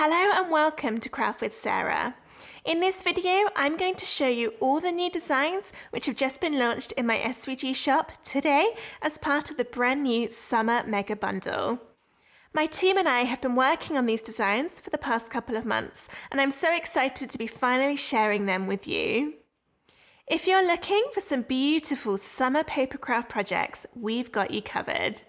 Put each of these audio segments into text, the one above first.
Hello and welcome to Craft with Sarah. In this video, I'm going to show you all the new designs which have just been launched in my SVG shop today as part of the brand new Summer Mega Bundle. My team and I have been working on these designs for the past couple of months, and I'm so excited to be finally sharing them with you. If you're looking for some beautiful summer papercraft projects, we've got you covered.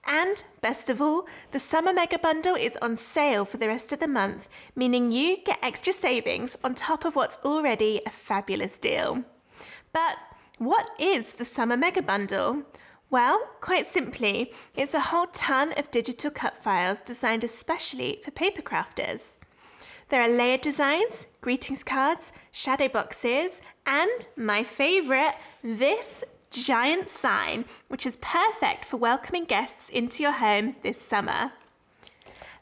And best of all, the Summer Mega Bundle is on sale for the rest of the month, meaning you get extra savings on top of what's already a fabulous deal. But what is the Summer Mega Bundle? Well, quite simply, it's a whole ton of digital cut files designed especially for paper crafters. There are layered designs, greetings cards, shadow boxes, and my favourite, this giant sign, which is perfect for welcoming guests into your home this summer.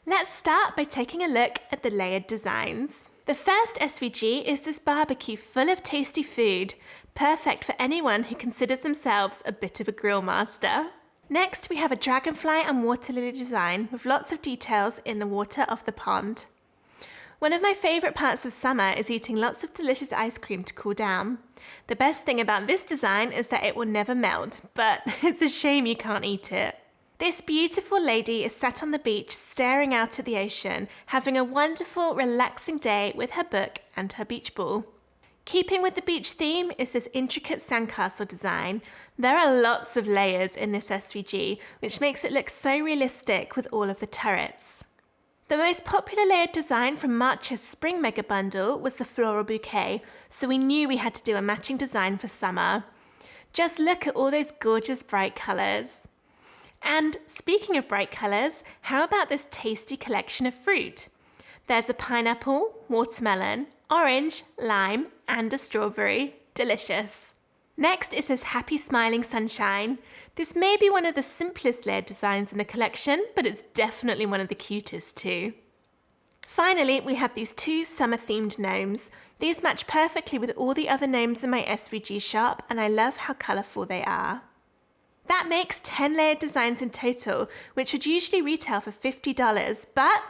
Let's start by taking a look at the layered designs. The first SVG is this barbecue full of tasty food, perfect for anyone who considers themselves a bit of a grill master. Next, we have a dragonfly and water lily design with lots of details in the water of the pond. One of my favourite parts of summer is eating lots of delicious ice cream to cool down. The best thing about this design is that it will never melt, but it's a shame you can't eat it. This beautiful lady is sat on the beach staring out at the ocean, having a wonderful, relaxing day with her book and her beach ball. Keeping with the beach theme is this intricate sandcastle design. There are lots of layers in this SVG, which makes it look so realistic with all of the turrets. The most popular layered design from March's Spring Mega Bundle was the floral bouquet, so we knew we had to do a matching design for summer. Just look at all those gorgeous bright colours. And speaking of bright colours, how about this tasty collection of fruit? There's a pineapple, watermelon, orange, lime, and a strawberry. Delicious. Next is this happy smiling sunshine. This may be one of the simplest layered designs in the collection, but it's definitely one of the cutest too. Finally, we have these two summer themed gnomes. These match perfectly with all the other gnomes in my SVG shop, and I love how colourful they are. That makes 10 layered designs in total, which would usually retail for $50, but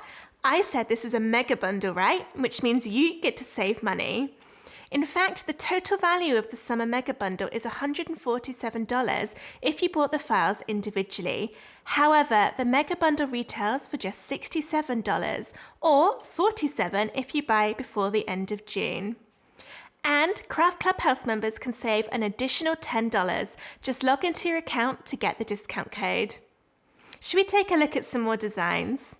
I said this is a mega bundle, right? Which means you get to save money. In fact, the total value of the Summer Mega Bundle is $147 if you bought the files individually. However, the Mega Bundle retails for just $67 or $47 if you buy before the end of June. And Craft Clubhouse members can save an additional $10. Just log into your account to get the discount code. Should we take a look at some more designs?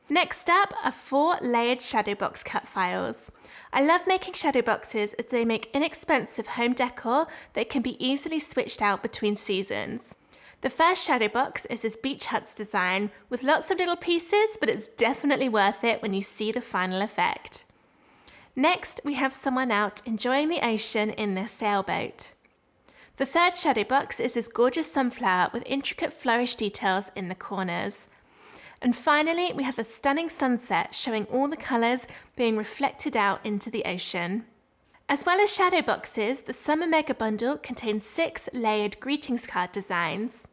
Next up are 4 layered shadow box cut files. I love making shadow boxes as they make inexpensive home decor that can be easily switched out between seasons. The first shadow box is this beach huts design with lots of little pieces, but it's definitely worth it when you see the final effect. Next, we have someone out enjoying the ocean in their sailboat. The third shadow box is this gorgeous sunflower with intricate flourish details in the corners. And finally, we have a stunning sunset showing all the colours being reflected out into the ocean. As well as shadow boxes, the Summer Mega Bundle contains 6 layered greetings card designs.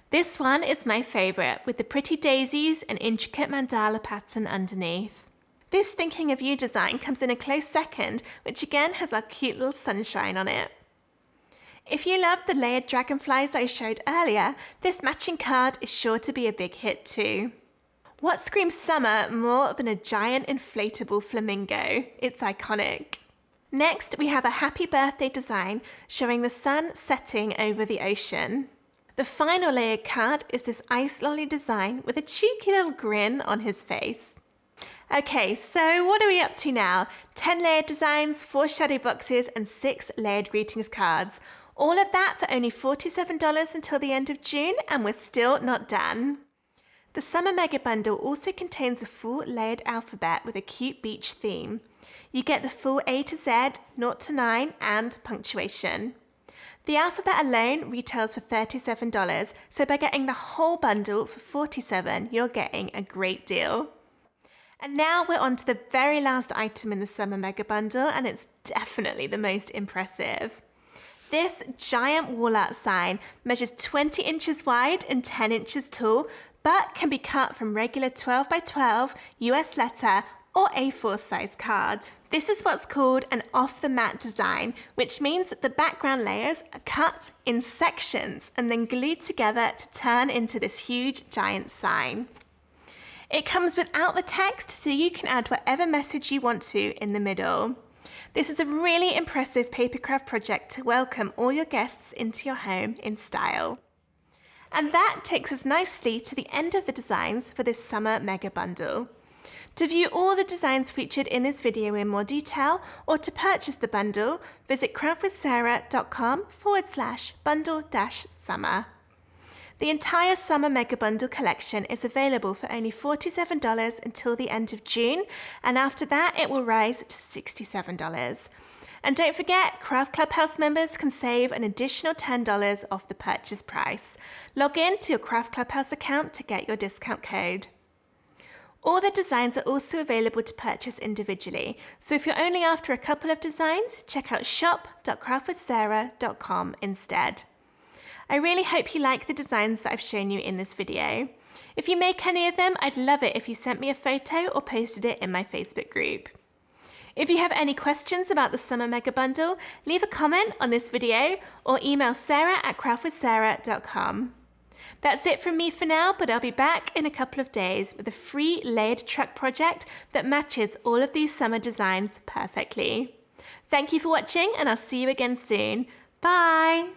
This one is my favourite, with the pretty daisies and intricate mandala pattern underneath. This Thinking of You design comes in a close second, which again has our cute little sunshine on it. If you loved the layered dragonflies I showed earlier, this matching card is sure to be a big hit too. What screams summer more than a giant inflatable flamingo? It's iconic. Next, we have a happy birthday design showing the sun setting over the ocean. The final layered card is this ice lolly design with a cheeky little grin on his face. Okay, so what are we up to now? 10 layered designs, 4 shadow boxes, and 6 layered greetings cards. All of that for only $47 until the end of June, and we're still not done. The Summer Mega Bundle also contains a full layered alphabet with a cute beach theme. You get the full A to Z, 0 to 9, and punctuation. The alphabet alone retails for $37, so by getting the whole bundle for $47, you're getting a great deal. And now we're on to the very last item in the Summer Mega Bundle, and it's definitely the most impressive. This giant wall art sign measures 20 inches wide and 10 inches tall, but can be cut from regular 12 by 12 US letter or A4 size card. This is what's called an off-the-mat design, which means that the background layers are cut in sections and then glued together to turn into this huge giant sign. It comes without the text, so you can add whatever message you want to in the middle. This is a really impressive papercraft project to welcome all your guests into your home in style. And that takes us nicely to the end of the designs for this summer mega bundle. To view all the designs featured in this video in more detail, or to purchase the bundle, visit craftwithsarah.com/bundle-summer. The entire summer mega bundle collection is available for only $47 until the end of June, and after that it will rise to $67. And don't forget, Craft Clubhouse members can save an additional $10 off the purchase price. Log in to your Craft Clubhouse account to get your discount code. All the designs are also available to purchase individually, so if you're only after a couple of designs, check out shop.craftwithsarah.com instead. I really hope you like the designs that I've shown you in this video. If you make any of them, I'd love it if you sent me a photo or posted it in my Facebook group. If you have any questions about the Summer Mega Bundle, leave a comment on this video or email sarah@craftwithsarah.com. That's it from me for now, but I'll be back in a couple of days with a free layered truck project that matches all of these summer designs perfectly. Thank you for watching, and I'll see you again soon. Bye!